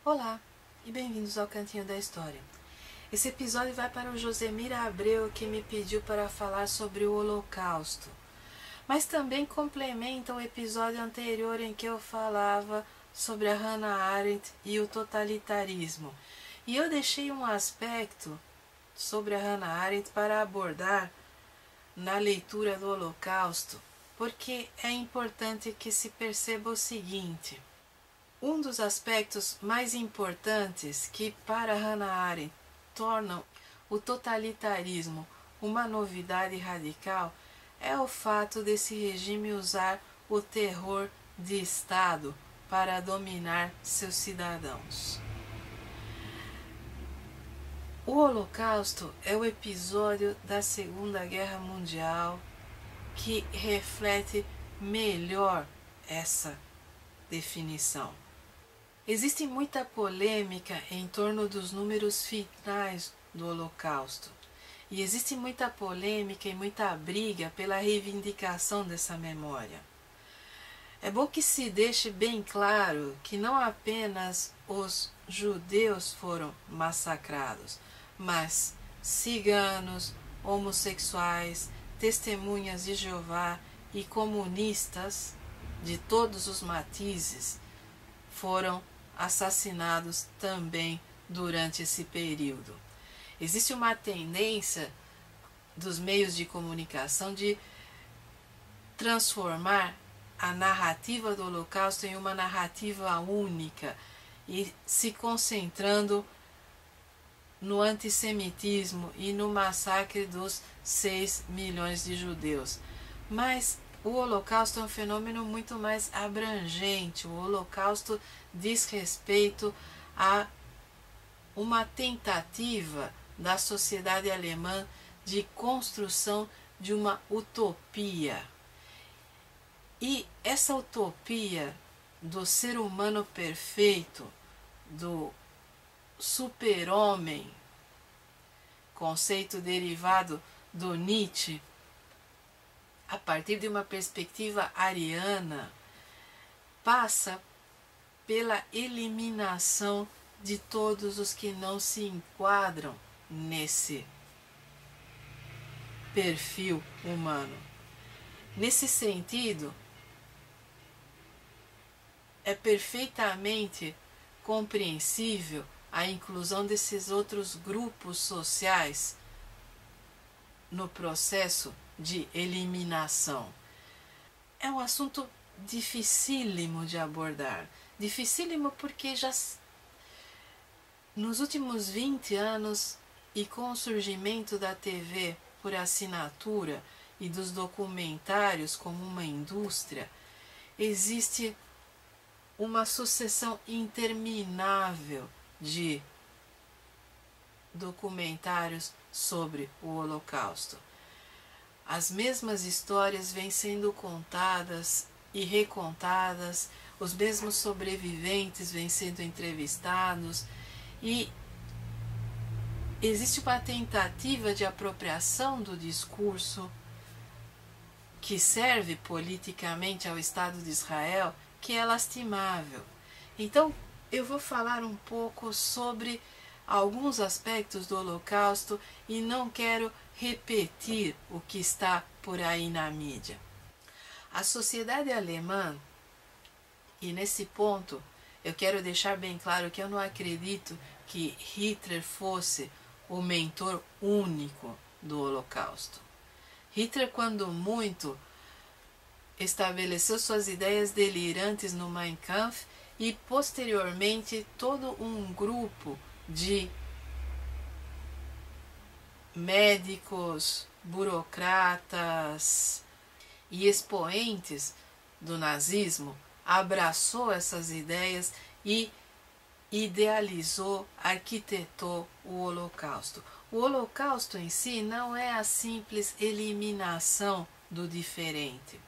Olá e bem-vindos ao Cantinho da História. Esse episódio vai para o Josemira Abreu, que me pediu para falar sobre o Holocausto, mas também complementa o episódio anterior em que eu falava sobre a Hannah Arendt e o totalitarismo. E eu deixei um aspecto sobre a Hannah Arendt para abordar na leitura do Holocausto, porque é importante que se perceba o seguinte: um dos aspectos mais importantes que para Hannah Arendt tornam o totalitarismo uma novidade radical é o fato desse regime usar o terror de Estado para dominar seus cidadãos. O Holocausto é o episódio da Segunda Guerra Mundial que reflete melhor essa definição. Existe muita polêmica em torno dos números finais do Holocausto, e existe muita polêmica e muita briga pela reivindicação dessa memória. É bom que se deixe bem claro que não apenas os judeus foram massacrados, mas ciganos, homossexuais, testemunhas de Jeová e comunistas de todos os matizes foram assassinados também durante esse período. Existe uma tendência dos meios de comunicação de transformar a narrativa do Holocausto em uma narrativa única e se concentrando no antissemitismo e no massacre dos 6 milhões de judeus. Mas o Holocausto é um fenômeno muito mais abrangente. O Holocausto diz respeito a uma tentativa da sociedade alemã de construção de uma utopia. E essa utopia do ser humano perfeito, do super-homem, conceito derivado do Nietzsche, a partir de uma perspectiva ariana, passa pela eliminação de todos os que não se enquadram nesse perfil humano. Nesse sentido, é perfeitamente compreensível a inclusão desses outros grupos sociais no processo de eliminação. É um assunto dificílimo de abordar. Dificílimo porque já nos últimos 20 anos e com o surgimento da TV por assinatura e dos documentários como uma indústria, existe uma sucessão interminável de documentários sobre o Holocausto. As mesmas histórias vêm sendo contadas e recontadas, os mesmos sobreviventes vêm sendo entrevistados e existe uma tentativa de apropriação do discurso que serve politicamente ao Estado de Israel, que é lastimável. Então, eu vou falar um pouco sobre alguns aspectos do Holocausto e não quero repetir o que está por aí na mídia. A sociedade alemã, e nesse ponto eu quero deixar bem claro que eu não acredito que Hitler fosse o mentor único do Holocausto. Hitler, quando muito, estabeleceu suas ideias delirantes no Mein Kampf e posteriormente todo um grupo de médicos, burocratas e expoentes do nazismo abraçou essas ideias e idealizou, arquitetou o Holocausto. O Holocausto em si não é a simples eliminação do diferente.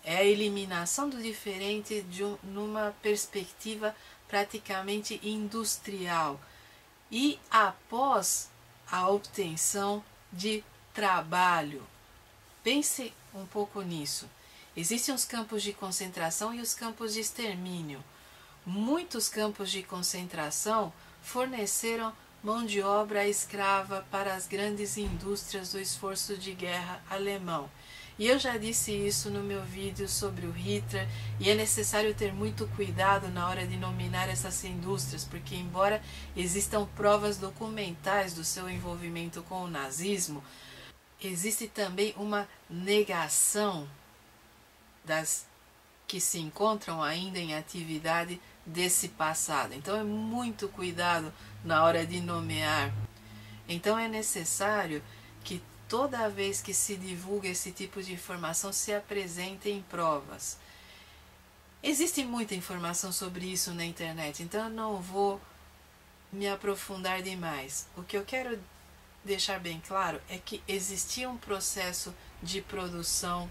É a eliminação do diferente numa perspectiva praticamente industrial e após a obtenção de trabalho. Pense um pouco nisso. Existem os campos de concentração e os campos de extermínio. muitos campos de concentração forneceram mão de obra escrava para as grandes indústrias do esforço de guerra alemão. E eu já disse isso no meu vídeo sobre o Hitler, e é necessário ter muito cuidado na hora de nominar essas indústrias, porque embora existam provas documentais do seu envolvimento com o nazismo, existe também uma negação das que se encontram ainda em atividade desse passado. Então é muito cuidado na hora de nomear. Então é necessário que toda vez que se divulga esse tipo de informação se apresentem provas. Existe muita informação sobre isso na internet, então eu não vou me aprofundar demais. O que eu quero deixar bem claro é que existia um processo de produção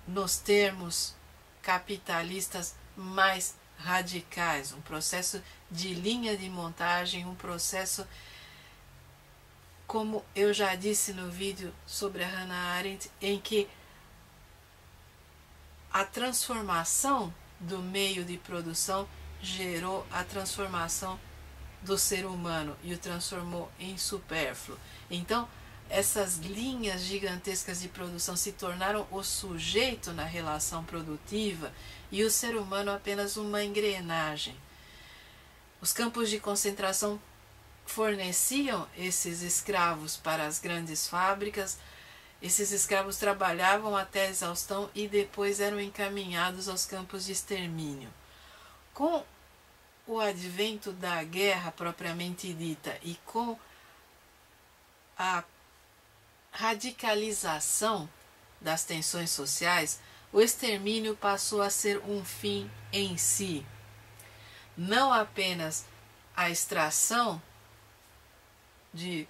nos termos capitalistas mais radicais, um processo de linha de montagem, um processo, como eu já disse no vídeo sobre a Hannah Arendt, em que a transformação do meio de produção gerou a transformação do ser humano e o transformou em supérfluo. Então, essas linhas gigantescas de produção se tornaram o sujeito na relação produtiva e o ser humano apenas uma engrenagem. Os campos de concentração forneciam esses escravos para as grandes fábricas. Esses escravos trabalhavam até a exaustão e depois eram encaminhados aos campos de extermínio. Com o advento da guerra propriamente dita e com a radicalização das tensões sociais, o extermínio passou a ser um fim em si. Não apenas a extração de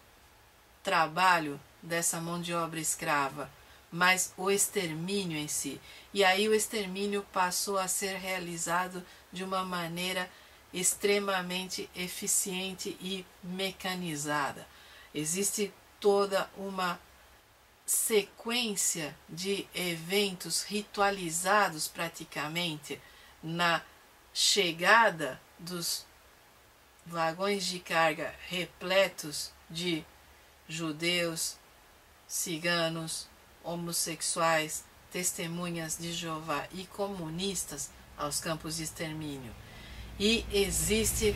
trabalho dessa mão de obra escrava, mas o extermínio em si. E aí o extermínio passou a ser realizado de uma maneira extremamente eficiente e mecanizada. Existe toda uma sequência de eventos ritualizados praticamente na chegada dos vagões de carga repletos de judeus, ciganos, homossexuais, testemunhas de Jeová e comunistas aos campos de extermínio. E existe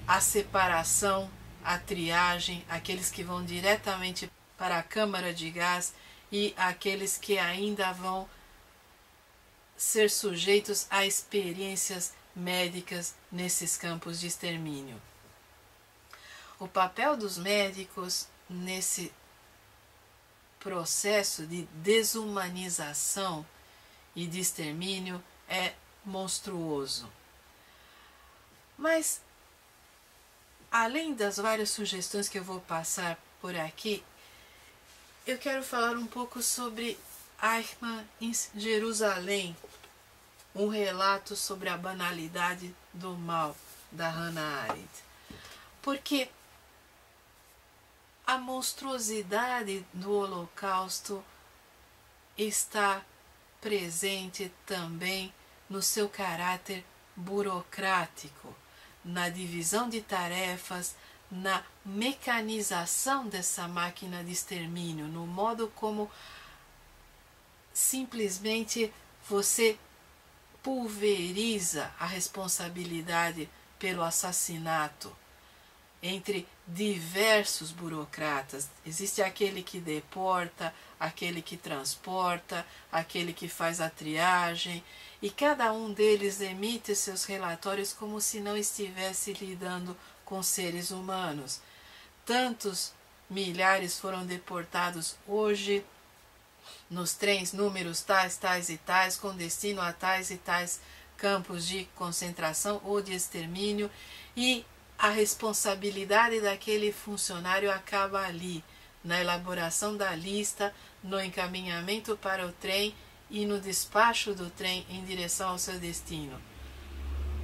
a separação, a triagem, aqueles que vão diretamente para a câmara de gás e aqueles que ainda vão ser sujeitos a experiências médicas nesses campos de extermínio. O papel dos médicos nesse processo de desumanização e de extermínio é monstruoso. Mas, além das várias sugestões que eu vou passar por aqui, eu quero falar um pouco sobre Eichmann em Jerusalém, um relato sobre a banalidade do mal da Hannah Arendt. Porque a monstruosidade do Holocausto está presente também no seu caráter burocrático, na divisão de tarefas, na mecanização dessa máquina de extermínio, no modo como simplesmente você pulveriza a responsabilidade pelo assassinato entre diversos burocratas. Existe aquele que deporta, aquele que transporta, aquele que faz a triagem, e cada um deles emite seus relatórios como se não estivesse lidando com seres humanos. Tantos milhares foram deportados hoje nos trens, números tais, tais e tais, com destino a tais e tais campos de concentração ou de extermínio, e a responsabilidade daquele funcionário acaba ali, na elaboração da lista, no encaminhamento para o trem e no despacho do trem em direção ao seu destino.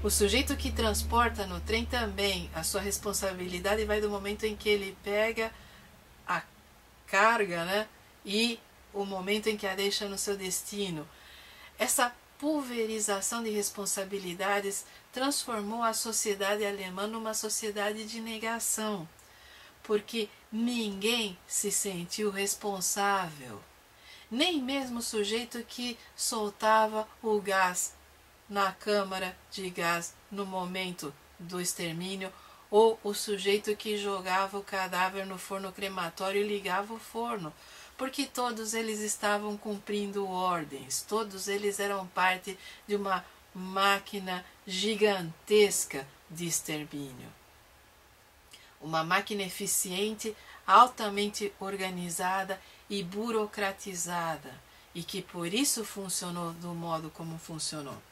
O sujeito que transporta no trem também, a sua responsabilidade vai do momento em que ele pega a carga, e o momento em que a deixa no seu destino. Essa pulverização de responsabilidades transformou a sociedade alemã numa sociedade de negação, porque ninguém se sentiu responsável, nem mesmo o sujeito que soltava o gás na câmara de gás no momento do extermínio, ou o sujeito que jogava o cadáver no forno crematório e ligava o forno, porque todos eles estavam cumprindo ordens, todos eles eram parte de uma máquina gigantesca de extermínio. Uma máquina eficiente, altamente organizada e burocratizada, e que por isso funcionou do modo como funcionou.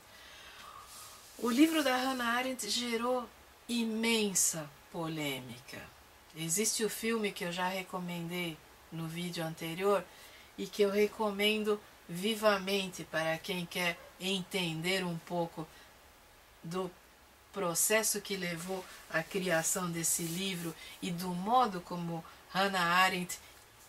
O livro da Hannah Arendt gerou imensa polêmica. Existe o filme que eu já recomendei no vídeo anterior e que eu recomendo vivamente para quem quer entender um pouco do processo que levou à criação desse livro e do modo como Hannah Arendt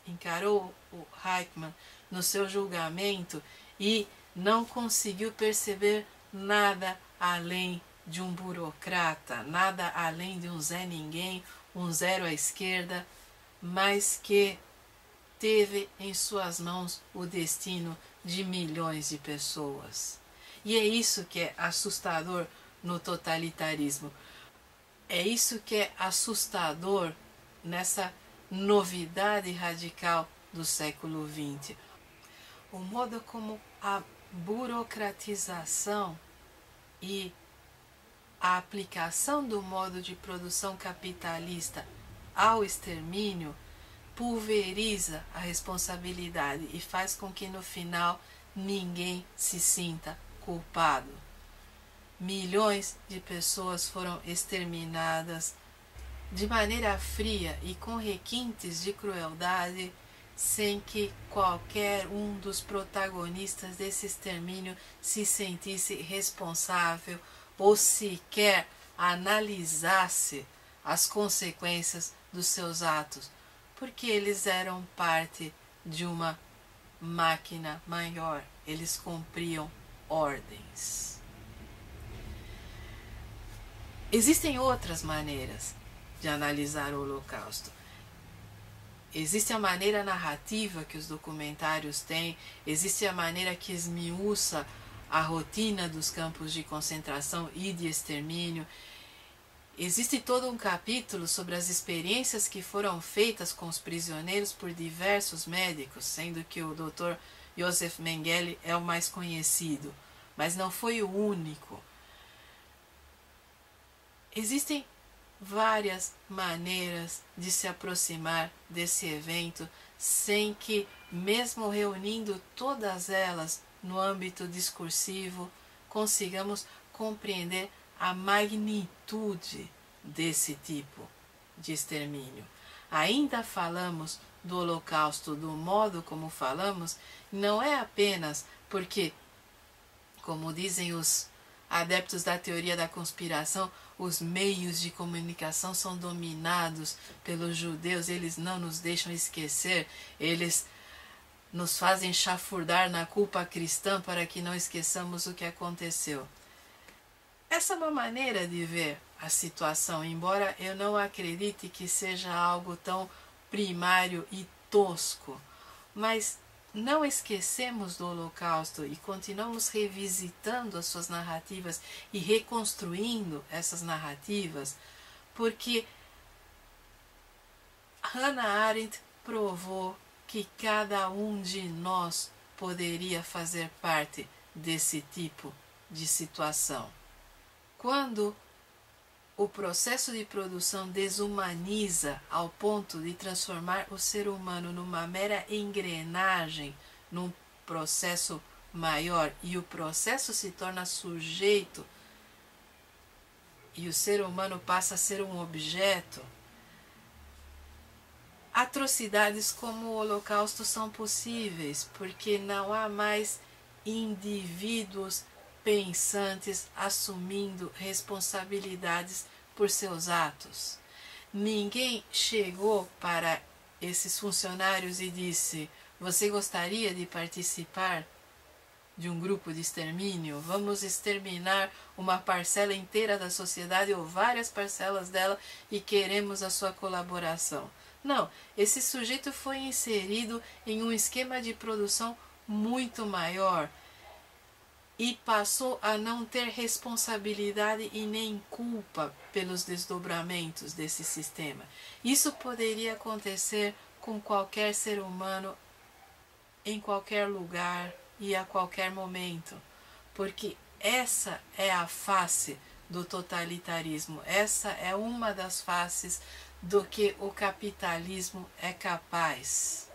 encarou o Eichmann no seu julgamento e não conseguiu perceber nada além de um burocrata, nada além de um Zé Ninguém, um zero à esquerda, mas que teve em suas mãos o destino de milhões de pessoas. E é isso que é assustador no totalitarismo. É isso que é assustador nessa novidade radical do século XX. O modo como a burocratização e a aplicação do modo de produção capitalista ao extermínio pulveriza a responsabilidade e faz com que no final ninguém se sinta culpado. Milhões de pessoas foram exterminadas de maneira fria e com requintes de crueldade, sem que qualquer um dos protagonistas desse extermínio se sentisse responsável ou sequer analisasse as consequências dos seus atos, porque eles eram parte de uma máquina maior, eles cumpriam ordens. Existem outras maneiras de analisar o Holocausto. Existe a maneira narrativa que os documentários têm, existe a maneira que esmiuça a rotina dos campos de concentração e de extermínio. Existe todo um capítulo sobre as experiências que foram feitas com os prisioneiros por diversos médicos, sendo que o Dr. Josef Mengele é o mais conhecido, mas não foi o único. Existem várias maneiras de se aproximar desse evento sem que, mesmo reunindo todas elas no âmbito discursivo, consigamos compreender a magnitude desse tipo de extermínio. Ainda falamos do Holocausto do modo como falamos, não é apenas porque, como dizem os adeptos da teoria da conspiração, os meios de comunicação são dominados pelos judeus, eles não nos deixam esquecer, eles nos fazem chafurdar na culpa cristã para que não esqueçamos o que aconteceu. Essa é uma maneira de ver a situação, embora eu não acredite que seja algo tão primário e tosco, mas não esquecemos do Holocausto e continuamos revisitando as suas narrativas e reconstruindo essas narrativas, porque Hannah Arendt provou que cada um de nós poderia fazer parte desse tipo de situação. Quando o processo de produção desumaniza ao ponto de transformar o ser humano numa mera engrenagem, num processo maior, e o processo se torna sujeito e o ser humano passa a ser um objeto, atrocidades como o Holocausto são possíveis, porque não há mais indivíduos pensantes assumindo responsabilidades por seus atos. Ninguém chegou para esses funcionários e disse: você gostaria de participar de um grupo de extermínio? Vamos exterminar uma parcela inteira da sociedade ou várias parcelas dela e queremos a sua colaboração? Não, esse sujeito foi inserido em um esquema de produção muito maior e passou a não ter responsabilidade e nem culpa pelos desdobramentos desse sistema. Isso poderia acontecer com qualquer ser humano, em qualquer lugar e a qualquer momento, porque essa é a face do totalitarismo, essa é uma das faces do que o capitalismo é capaz.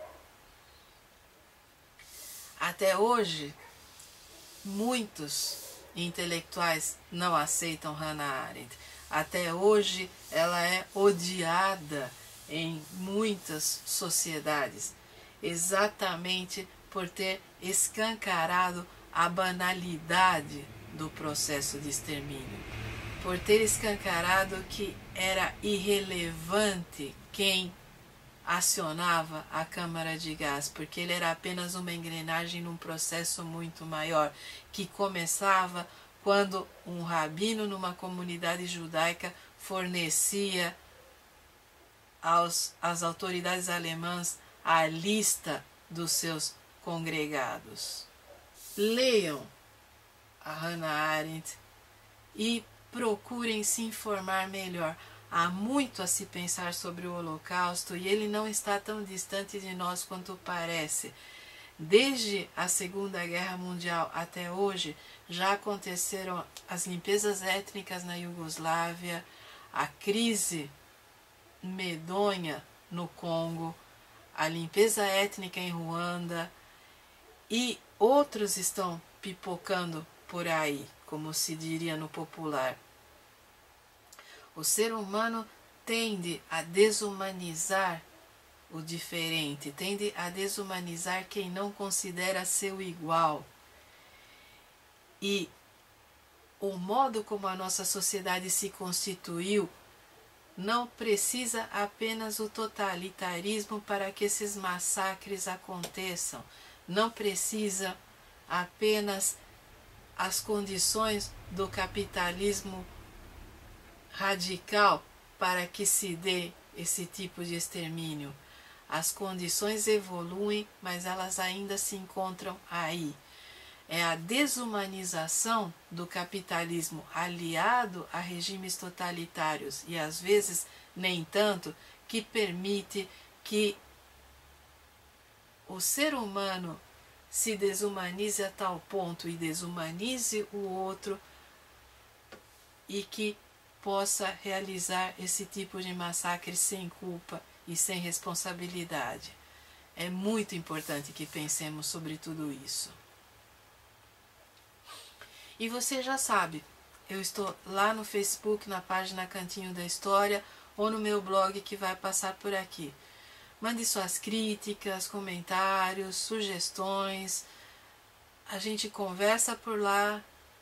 Até hoje, muitos intelectuais não aceitam Hannah Arendt. Até hoje ela é odiada em muitas sociedades, exatamente por ter escancarado a banalidade do processo de extermínio, por ter escancarado que era irrelevante quem acionava a câmara de gás, porque ele era apenas uma engrenagem num processo muito maior, que começava quando um rabino numa comunidade judaica fornecia às autoridades alemãs a lista dos seus congregados. Leiam a Hannah Arendt e procurem se informar melhor. Há muito a se pensar sobre o Holocausto e ele não está tão distante de nós quanto parece. Desde a Segunda Guerra Mundial até hoje, já aconteceram as limpezas étnicas na Iugoslávia, a crise medonha no Congo, a limpeza étnica em Ruanda e outros estão pipocando por aí, como se diria no popular. O ser humano tende a desumanizar o diferente, tende a desumanizar quem não considera seu igual. E o modo como a nossa sociedade se constituiu não precisa apenas o totalitarismo para que esses massacres aconteçam. Não precisa apenas as condições do capitalismo radical para que se dê esse tipo de extermínio. As condições evoluem, mas elas ainda se encontram aí. É a desumanização do capitalismo aliado a regimes totalitários e às vezes nem tanto, que permite que o ser humano se desumanize a tal ponto e desumanize o outro e que possa realizar esse tipo de massacre sem culpa e sem responsabilidade. É muito importante que pensemos sobre tudo isso. E você já sabe, eu estou lá no Facebook, na página Cantinho da História, ou no meu blog que vai passar por aqui. Mande suas críticas, comentários, sugestões. A gente conversa por lá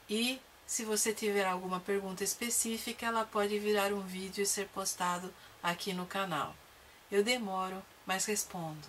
e se você tiver alguma pergunta específica, ela pode virar um vídeo e ser postado aqui no canal. Eu demoro, mas respondo.